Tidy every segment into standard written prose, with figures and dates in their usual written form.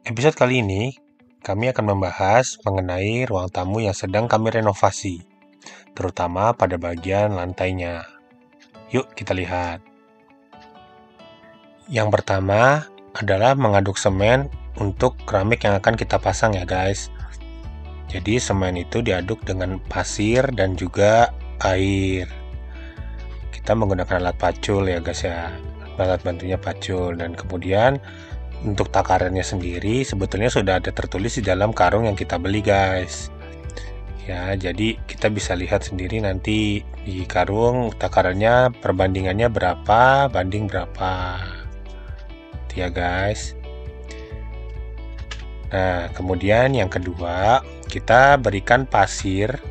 Episode kali ini, kami akan membahas mengenai ruang tamu yang sedang kami renovasi, terutama pada bagian lantainya. Yuk kita lihat. Yang pertama adalah mengaduk semen untuk keramik yang akan kita pasang ya guys. Jadi semen itu diaduk dengan pasir dan juga air. Kita menggunakan alat pacul ya guys ya. Alat bantunya pacul, dan kemudian untuk takarannya sendiri sebetulnya sudah ada tertulis di dalam karung yang kita beli guys. Ya, jadi kita bisa lihat sendiri nanti di karung takarannya, perbandingannya berapa banding berapa. Ya guys. Nah, kemudian yang kedua, kita berikan pasir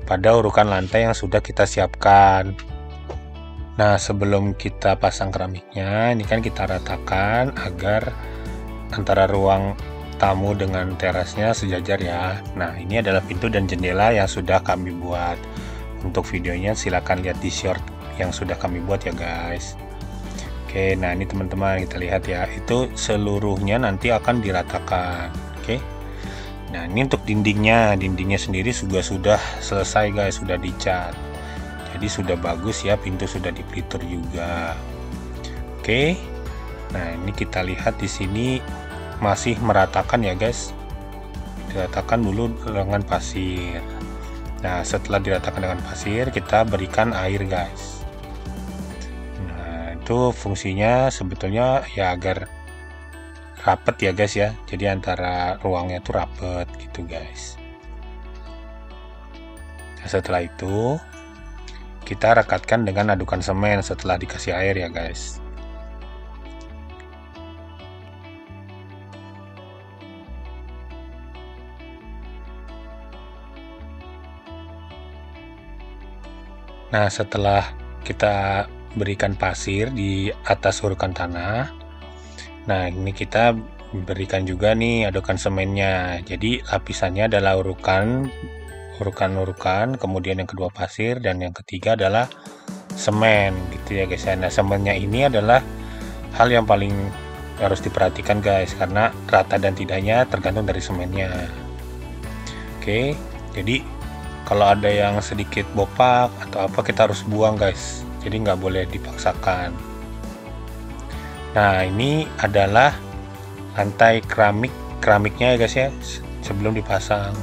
pada urukan lantai yang sudah kita siapkan. Nah, sebelum kita pasang keramiknya, ini kan kita ratakan agar antara ruang tamu dengan terasnya sejajar ya. Nah, ini adalah pintu dan jendela yang sudah kami buat. Untuk videonya silakan lihat di short yang sudah kami buat ya guys. Oke, nah ini teman-teman kita lihat ya, itu seluruhnya nanti akan diratakan. Oke. Nah, ini untuk dindingnya sendiri sudah selesai guys, sudah dicat. Jadi sudah bagus ya, pintu sudah dipelitur juga. Oke. Nah, ini kita lihat di sini masih meratakan ya guys. Diratakan dulu dengan pasir. Nah, setelah diratakan dengan pasir, kita berikan air guys. Nah, itu fungsinya sebetulnya ya agar rapet ya guys ya. Jadi antara ruangnya tuh rapet gitu guys. Nah, setelah itu kita rekatkan dengan adukan semen setelah dikasih air ya guys. Nah, setelah kita berikan pasir di atas urukan tanah, nah ini kita berikan juga nih adukan semennya. Jadi lapisannya adalah urukan, kemudian yang kedua pasir, dan yang ketiga adalah semen gitu ya guys. Nah, semennya ini adalah hal yang paling harus diperhatikan guys, karena rata dan tidaknya tergantung dari semennya. Oke, jadi kalau ada yang sedikit bopak atau apa, kita harus buang guys, jadi nggak boleh dipaksakan. Nah, ini adalah lantai keramiknya ya guys ya, sebelum dipasang.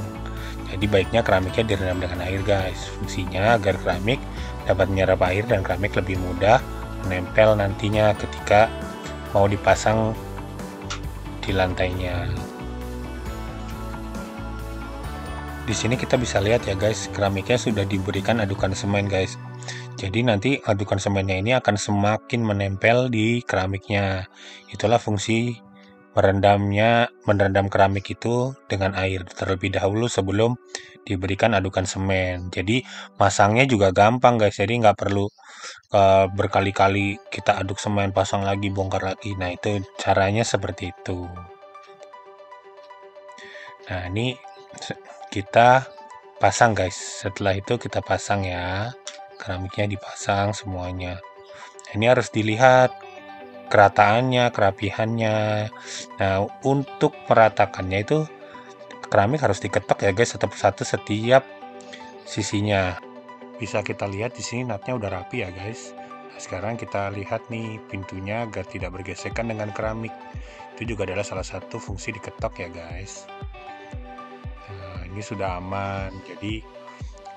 Jadi baiknya keramiknya direndam dengan air guys. Fungsinya agar keramik dapat menyerap air dan keramik lebih mudah menempel nantinya ketika mau dipasang di lantainya. Di sini kita bisa lihat ya guys, keramiknya sudah diberikan adukan semen guys. Jadi nanti adukan semennya ini akan semakin menempel di keramiknya. Itulah fungsi merendam keramik itu dengan air terlebih dahulu sebelum diberikan adukan semen. Jadi masangnya juga gampang guys, jadi nggak perlu berkali-kali kita aduk semen, pasang lagi, bongkar lagi. Nah, itu caranya seperti itu. Nah, ini kita pasang guys. Setelah itu kita pasang ya, keramiknya dipasang semuanya. Ini harus dilihat kerataannya, kerapihannya. Nah, untuk meratakannya itu keramik harus diketok ya guys, satu persatu setiap sisinya. Bisa kita lihat di sini natnya udah rapi ya guys. Nah, sekarang kita lihat nih pintunya agar tidak bergesekan dengan keramik. Itu juga adalah salah satu fungsi diketok ya guys. Nah, ini sudah aman. Jadi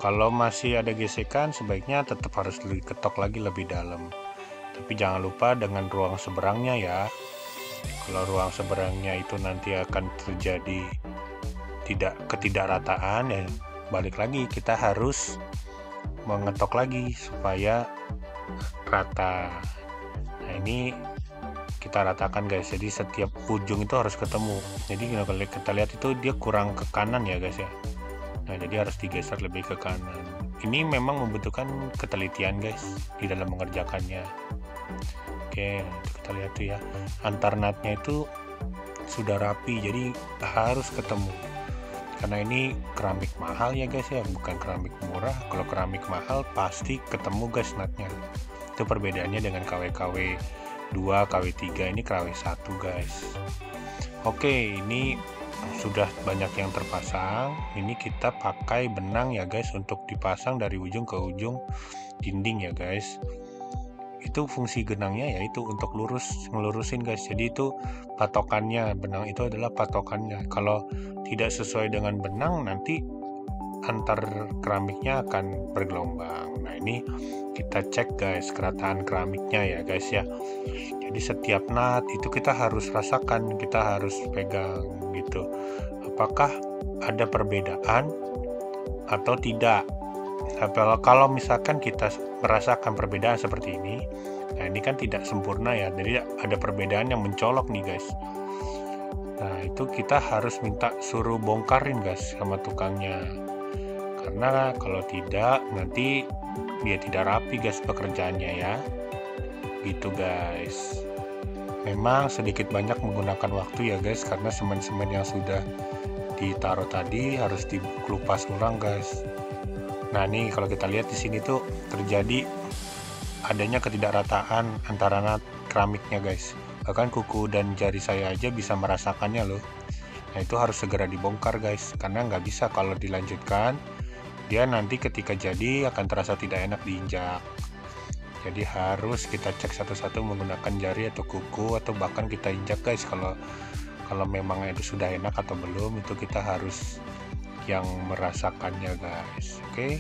kalau masih ada gesekan, sebaiknya tetap harus diketok lagi lebih dalam. Tapi jangan lupa dengan ruang seberangnya ya. Kalau ruang seberangnya itu nanti akan terjadi ketidakrataan ya, balik lagi kita harus mengetok lagi supaya rata. Nah, ini kita ratakan guys. Jadi setiap ujung itu harus ketemu. Jadi kalau kita lihat itu dia kurang ke kanan ya guys ya. Nah, jadi harus digeser lebih ke kanan. Ini memang membutuhkan ketelitian guys di dalam mengerjakannya. Oke, kita lihat tuh ya, antar natnya itu sudah rapi, jadi harus ketemu. Karena ini keramik mahal ya guys ya, bukan keramik murah. Kalau keramik mahal pasti ketemu guys natnya. Itu perbedaannya dengan KW-KW 2, KW 3, ini KW 1 guys. Oke, ini sudah banyak yang terpasang. Ini kita pakai benang ya guys untuk dipasang dari ujung ke ujung dinding ya guys. Itu fungsi benangnya yaitu untuk ngelurusin guys. Jadi itu patokannya, benang itu adalah patokannya. Kalau tidak sesuai dengan benang, nanti antar keramiknya akan bergelombang. Nah, ini kita cek guys kerataan keramiknya ya guys ya. Jadi setiap nut itu kita harus rasakan, kita harus pegang gitu. Apakah ada perbedaan atau tidak? Kalau misalkan kita merasakan perbedaan seperti ini, nah ini kan tidak sempurna ya, jadi ada perbedaan yang mencolok nih guys. Nah itu kita harus minta suruh bongkarin guys sama tukangnya, karena kalau tidak nanti dia tidak rapi guys pekerjaannya ya, gitu guys. Memang sedikit banyak menggunakan waktu ya guys, karena semen-semen yang sudah ditaruh tadi harus dikelupas ulang guys. Nah, nih kalau kita lihat di sini tuh terjadi adanya ketidakrataan antara keramiknya guys. Bahkan kuku dan jari saya aja bisa merasakannya loh. Nah, itu harus segera dibongkar guys, karena nggak bisa kalau dilanjutkan dia nanti ketika jadi akan terasa tidak enak diinjak. Jadi harus kita cek satu-satu menggunakan jari atau kuku, atau bahkan kita injak guys. Kalau memang itu sudah enak atau belum, itu kita harus yang merasakannya guys. Oke.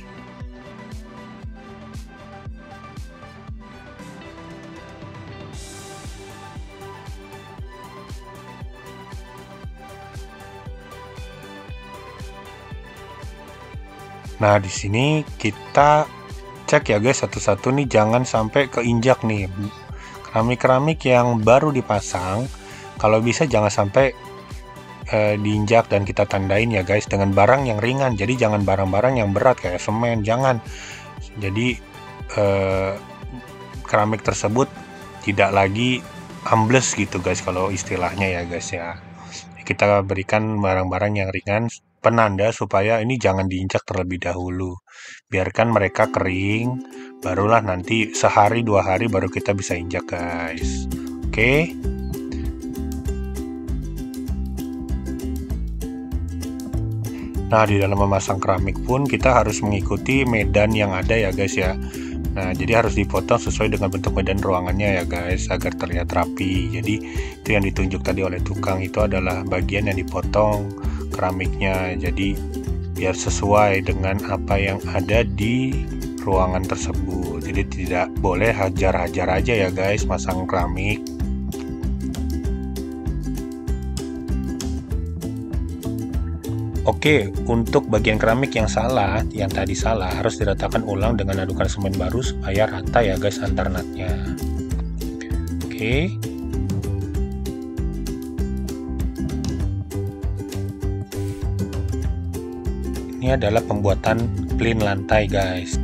Nah, di sini kita cek ya guys satu-satu nih, jangan sampai keinjak nih. Keramik-keramik yang baru dipasang kalau bisa jangan sampai diinjak, dan kita tandain ya guys dengan barang yang ringan. Jadi jangan barang-barang yang berat kayak semen, jangan. Jadi keramik tersebut tidak lagi ambles gitu guys kalau istilahnya ya guys ya. Kita berikan barang-barang yang ringan penanda supaya ini jangan diinjak terlebih dahulu. Biarkan mereka kering, barulah nanti sehari 2 hari baru kita bisa injak guys. Oke. Nah, di dalam memasang keramik pun kita harus mengikuti medan yang ada ya guys ya. Nah, jadi harus dipotong sesuai dengan bentuk medan ruangannya ya guys, agar terlihat rapi. Jadi itu yang ditunjuk tadi oleh tukang, itu adalah bagian yang dipotong keramiknya. Jadi biar sesuai dengan apa yang ada di ruangan tersebut. Jadi tidak boleh hajar-hajar aja ya guys masang keramik. Oke, untuk bagian keramik yang tadi salah, harus diratakan ulang dengan adukan semen baru supaya rata ya guys antar nutnya. Oke. Ini adalah pembuatan plin lantai guys.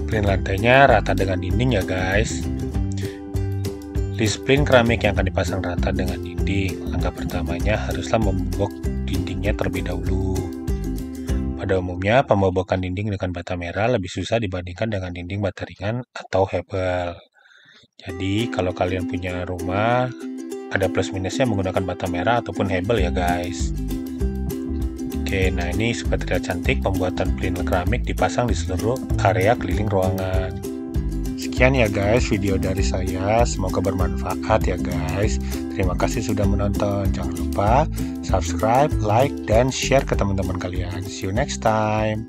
Plin lantainya rata dengan dinding ya guys. List plin keramik yang akan dipasang rata dengan dinding. Langkah pertamanya haruslah membobok dindingnya terlebih dahulu. Pada umumnya, pembobokan dinding dengan bata merah lebih susah dibandingkan dengan dinding bata ringan atau hebel. Jadi, kalau kalian punya rumah, ada plus minusnya menggunakan bata merah ataupun hebel ya guys. Oke, nah ini supaya terlihat cantik, pembuatan plin keramik dipasang di seluruh area keliling ruangan. Sekian ya guys video dari saya, semoga bermanfaat ya guys. Terima kasih sudah menonton. Jangan lupa subscribe, like, dan share ke teman-teman kalian. See you next time.